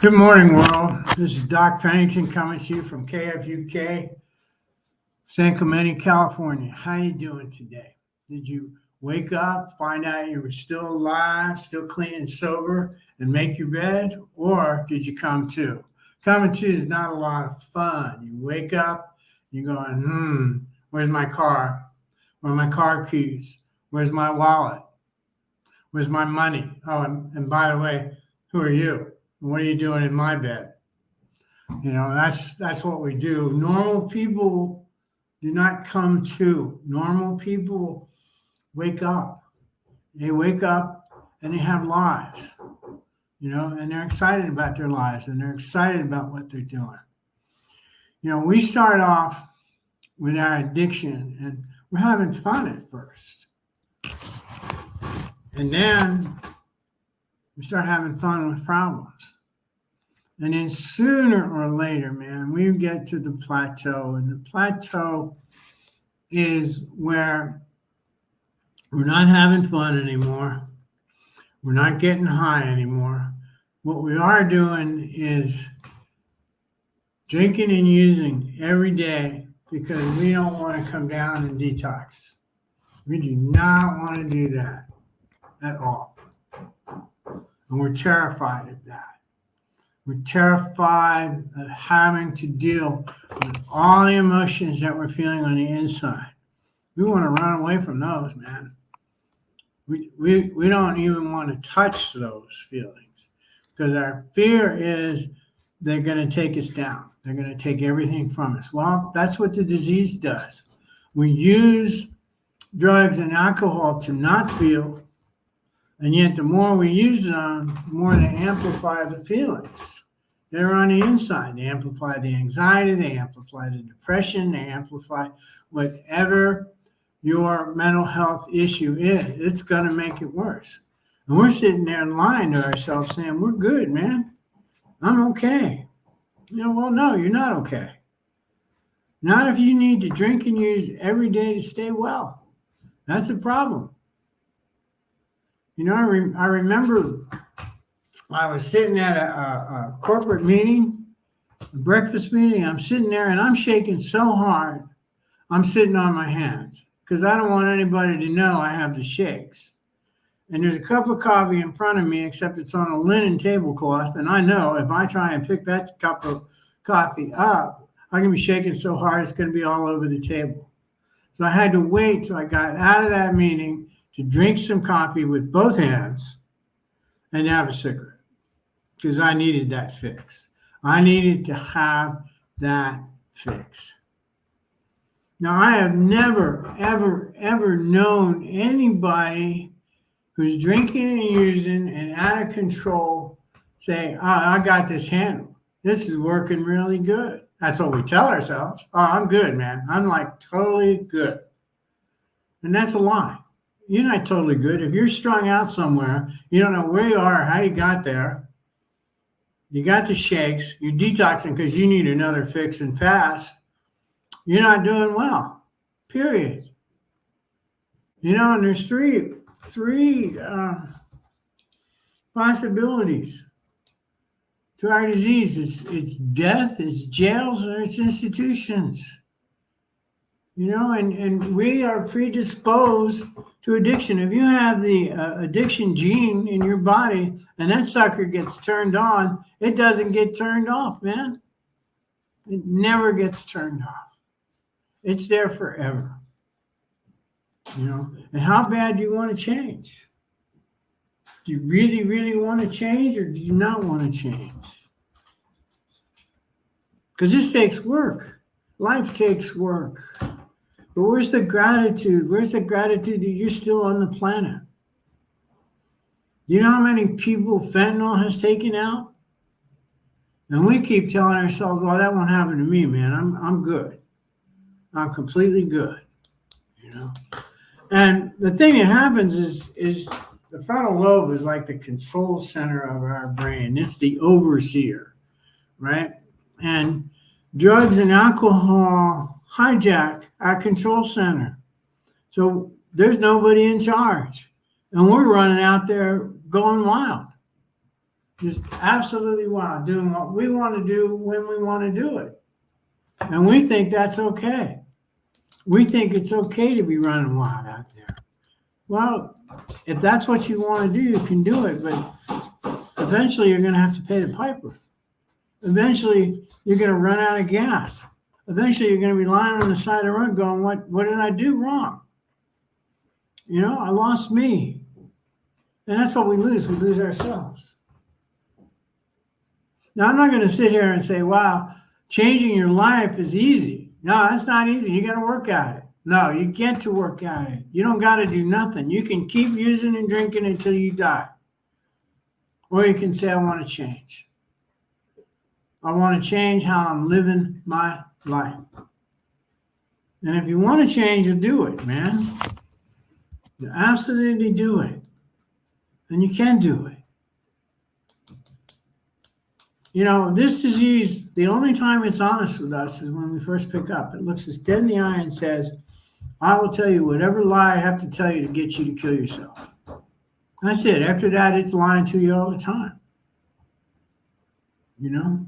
Good morning, world. This is Doc Pennington coming to you from KFUK, San Clemente, California. How you doing today? Did you wake up, find out you were still alive, still clean and sober, and make your bed? Or did you come to? Coming to is not a lot of fun. You wake up, you're going, where's my car? Where are my car keys? Where's my wallet? Where's my money? Oh, and by the way, who are you? What are you doing in my bed? You know, that's what we do. Normal people do not come to. Normal people wake up. They wake up and they have lives, you know, and they're excited about their lives and they're excited about what they're doing. You know, we start off with our addiction and we're having fun at first. And then we start having fun with problems. And then sooner or later, man, we get to the plateau. And the plateau is where we're not having fun anymore. We're not getting high anymore. What we are doing is drinking and using every day because we don't want to come down and detox. We do not want to do that at all. And we're terrified of that. We're terrified of having to deal with all the emotions that we're feeling on the inside. We want to run away from those, man. We don't even want to touch those feelings because our fear is they're going to take us down. They're going to take everything from us. Well, that's what the disease does. We use drugs and alcohol to not feel. And yet, the more we use them, the more they amplify the feelings. They're on the inside. They amplify the anxiety. They amplify the depression. They amplify whatever your mental health issue is. It's going to make it worse. And we're sitting there lying to ourselves saying, we're good, man. I'm okay. You know, well, no, you're not okay. Not if you need to drink and use every day to stay well. That's a problem. You know, I remember I was sitting at a corporate meeting, a breakfast meeting. I'm sitting there and I'm shaking so hard, I'm sitting on my hands because I don't want anybody to know I have the shakes. And there's a cup of coffee in front of me, except it's on a linen tablecloth. And I know if I try and pick that cup of coffee up, I'm going to be shaking so hard it's going to be all over the table. So I had to wait till I got out of that meeting to drink some coffee with both hands and have a cigarette because I needed that fix. I needed to have that fix. Now, I have never, ever, ever known anybody who's drinking and using and out of control say, oh, I got this handled. This is working really good. That's what we tell ourselves. Oh, I'm good, man. I'm like totally good. And that's a lie. You're not totally good. If you're strung out somewhere, you don't know where you are or how you got there. You got the shakes. You're detoxing because you need another fix and fast. You're not doing well, period. You know, and there's three possibilities to our disease. It's death, it's jails, or it's institutions. You know, and we are predisposed to addiction. If you have the addiction gene in your body and that sucker gets turned on, it doesn't get turned off, man. It never gets turned off. It's there forever. You know, and how bad do you want to change? Do you really, really want to change or do you not want to change? Because this takes work. Life takes work. But where's the gratitude? Where's the gratitude that you're still on the planet? You know how many people fentanyl has taken out? And we keep telling ourselves, well, that won't happen to me, man. I'm good. I'm completely good. You know? And the thing that happens is the frontal lobe is like the control center of our brain. It's the overseer, right? And drugs and alcohol hijack our control center. So there's nobody in charge. And we're running out there going wild. Just absolutely wild, doing what we want to do when we want to do it. And we think that's okay. We think it's okay to be running wild out there. Well, if that's what you want to do, you can do it, but eventually you're going to have to pay the piper. Eventually you're going to run out of gas. Eventually you're going to be lying on the side of the road going, what did I do wrong? I lost me. And that's what we lose. We lose ourselves. Now, I'm not going to sit here and say, wow, changing your life is easy. No, that's not easy. You got to work at it. No, you get to work at it. You don't got to do nothing. You can keep using and drinking until you die. Or you can say, I want to change. I want to change how I'm living my life. And if you want to change, you'll do it, man. You absolutely do it. And you can do it. This disease, the only time it's honest with us is when we first pick up. It looks us dead in the eye and says, I will tell you whatever lie I have to tell you to get you to kill yourself. That's it. After that, it's lying to you all the time. And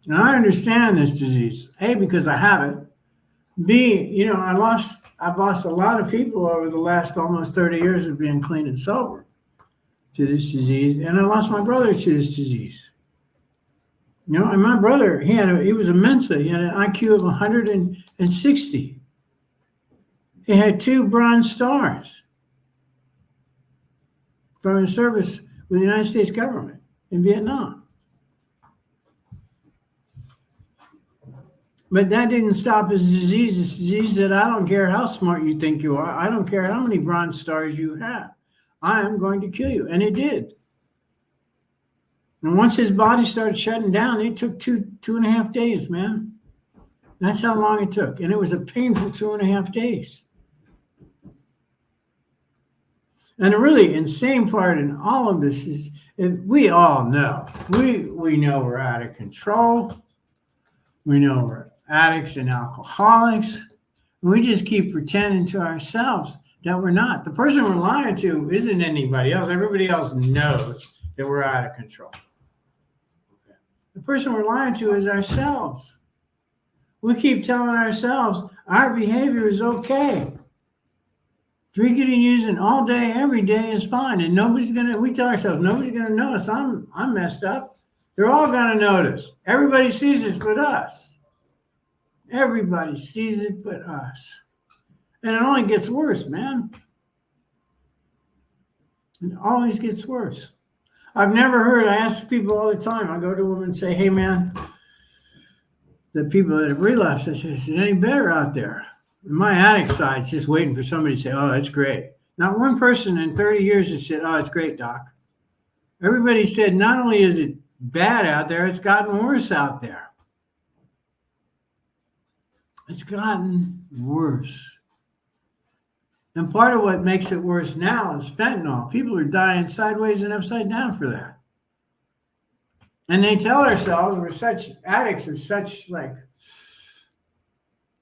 I understand this disease. A, because I have it. B, I've lost a lot of people over the last almost 30 years of being clean and sober to this disease. And I lost my brother to this disease. And my brother, he was a Mensa. He had an IQ of 160. He had 2 Bronze Stars from his service with the United States government in Vietnam. But that didn't stop his disease. His disease said, I don't care how smart you think you are. I don't care how many Bronze Stars you have. I am going to kill you. And it did. And once his body started shutting down, it took two and a half days, man. That's how long it took. And it was a painful 2.5 days. And the really insane part in all of this is we all know. We know we're out of control. We know we're addicts and alcoholics. And we just keep pretending to ourselves that we're not. The person we're lying to isn't anybody else. Everybody else knows that we're out of control. The person we're lying to is ourselves. We keep telling ourselves our behavior is okay. Drinking and using all day, every day is fine. And we tell ourselves, nobody's going to notice I'm messed up. They're all going to notice. Everybody sees this but us. Everybody sees it but us. And it only gets worse, man. It always gets worse. I've never heard, I ask people all the time, I go to them and say, hey, man, the people that have relapsed, I say, is it any better out there? And my addict side's just waiting for somebody to say, oh, that's great. Not one person in 30 years has said, oh, it's great, doc. Everybody said, not only is it bad out there, it's gotten worse out there. It's gotten worse. And part of what makes it worse now is fentanyl. People are dying sideways and upside down for that. And they tell ourselves we're such addicts, or such like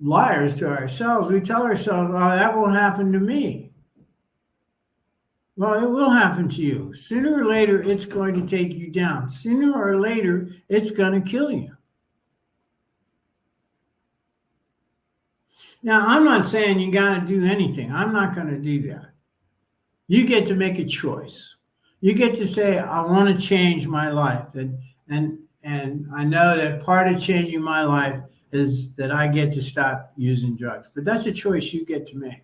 liars to ourselves. We tell ourselves, oh, that won't happen to me. Well, it will happen to you. Sooner or later, it's going to take you down. Sooner or later, it's going to kill you. Now, I'm not saying you got to do anything. I'm not going to do that. You get to make a choice. You get to say, I want to change my life. And I know that part of changing my life is that I get to stop using drugs. But that's a choice you get to make.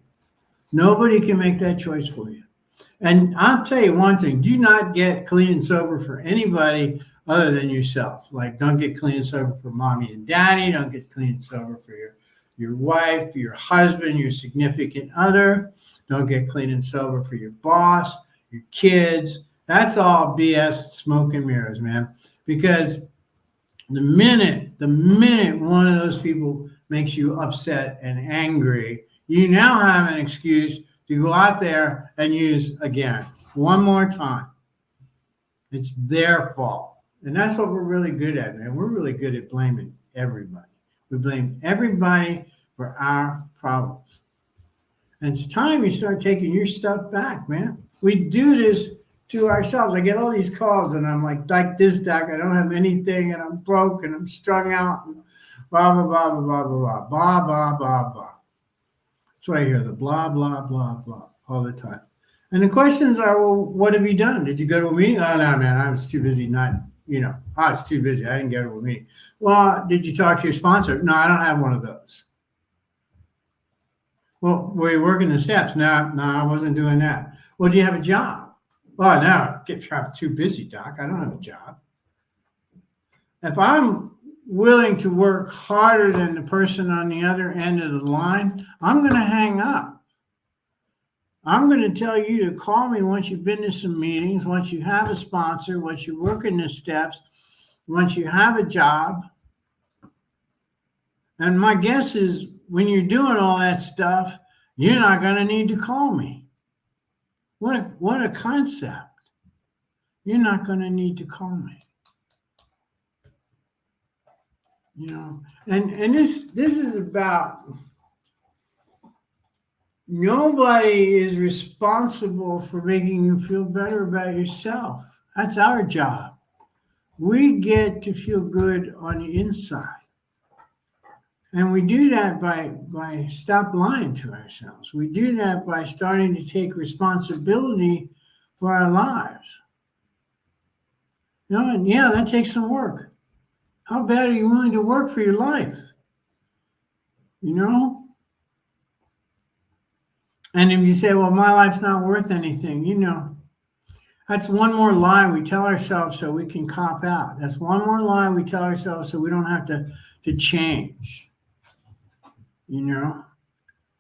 Nobody can make that choice for you. And I'll tell you one thing. Do not get clean and sober for anybody other than yourself. Like, don't get clean and sober for mommy and daddy. Don't get clean and sober for your wife, your husband, your significant other. Don't get clean and sober for your boss, your kids. That's all BS, smoke and mirrors, man. Because the minute one of those people makes you upset and angry, you now have an excuse to go out there and use again, one more time. It's their fault. And that's what we're really good at, man. We're really good at blaming everybody. We blame everybody for our problems. And it's time you start taking your stuff back, man. We do this to ourselves. I get all these calls and I'm like this, doc, I don't have anything and I'm broke and I'm strung out and blah, blah, blah, blah, blah, blah, blah, blah, blah, blah. That's what I hear, the blah, blah, blah, blah, all the time. And the questions are, well, what have you done? Did you go to a meeting? Oh, no, man, I was too busy I was too busy. I didn't go to a meeting. Well, did you talk to your sponsor? No, I don't have one of those. Well, were you working the steps? No, I wasn't doing that. Well, do you have a job? Well, no, I'm too busy, doc. I don't have a job. If I'm willing to work harder than the person on the other end of the line, I'm going to hang up. I'm going to tell you to call me once you've been to some meetings, once you have a sponsor, once you work in the steps, once you have a job. And my guess is when you're doing all that stuff, you're not going to need to call me. What a concept. You're not going to need to call me. And this is about nobody is responsible for making you feel better about yourself. That's our job. We get to feel good on the inside. And we do that by stop lying to ourselves. We do that by starting to take responsibility for our lives. And yeah, that takes some work. How bad are you willing to work for your life? And if you say, well, my life's not worth anything, that's one more lie we tell ourselves so we can cop out. That's one more lie we tell ourselves so we don't have to change. And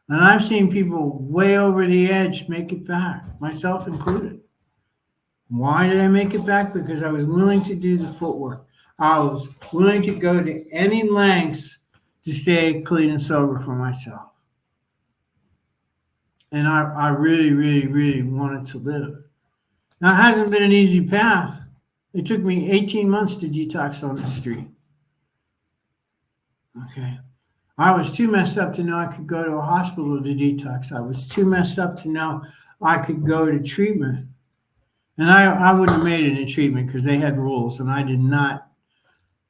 I've seen people way over the edge make it back, myself included. Why did I make it back? Because I was willing to do the footwork. I was willing to go to any lengths to stay clean and sober for myself. And I really, really, really wanted to live. Now, it hasn't been an easy path. It took me 18 months to detox on the street. Okay. I was too messed up to know I could go to a hospital to detox. I was too messed up to know I could go to treatment. And I wouldn't have made it in treatment because they had rules, and I did not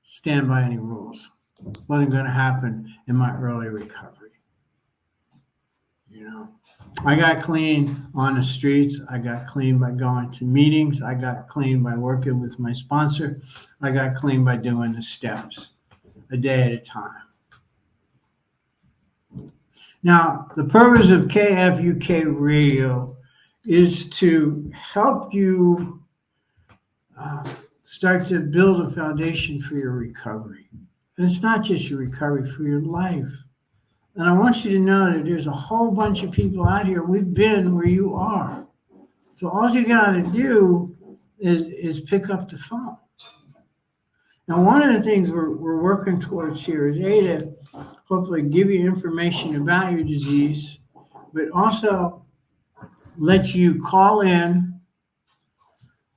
stand by any rules. It wasn't going to happen in my early recovery. I got clean on the streets. I got clean by going to meetings. I got clean by working with my sponsor. I got clean by doing the steps a day at a time. Now, the purpose of KFUK Radio is to help you start to build a foundation for your recovery. And it's not just your recovery, for your life. And I want you to know that there's a whole bunch of people out here. We've been where you are. So all you got to do is pick up the phone. Now, one of the things we're working towards here is to hopefully give you information about your disease, but also let you call in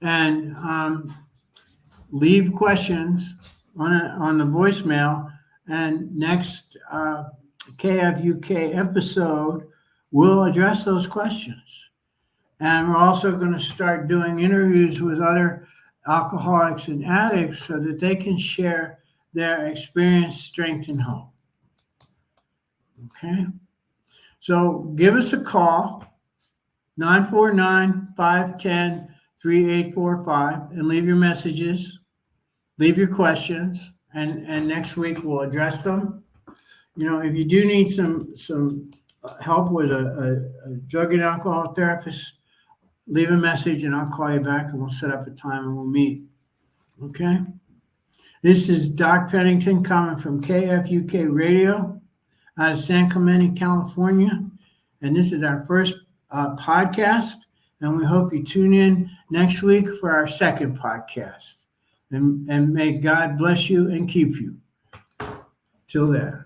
and leave questions on the voicemail. And next KFUK episode, we'll address those questions. And we're also going to start doing interviews with other alcoholics and addicts so that they can share their experience, strength, and hope. Okay? So give us a call, 949-510-3845, and leave your messages, leave your questions, and next week we'll address them. If you do need some help with a drug and alcohol therapist, leave a message and I'll call you back and we'll set up a time and we'll meet. Okay? This is Doc Pennington coming from KFUK Radio out of San Clemente, California. And this is our first podcast. And we hope you tune in next week for our second podcast. And may God bless you and keep you. Till then.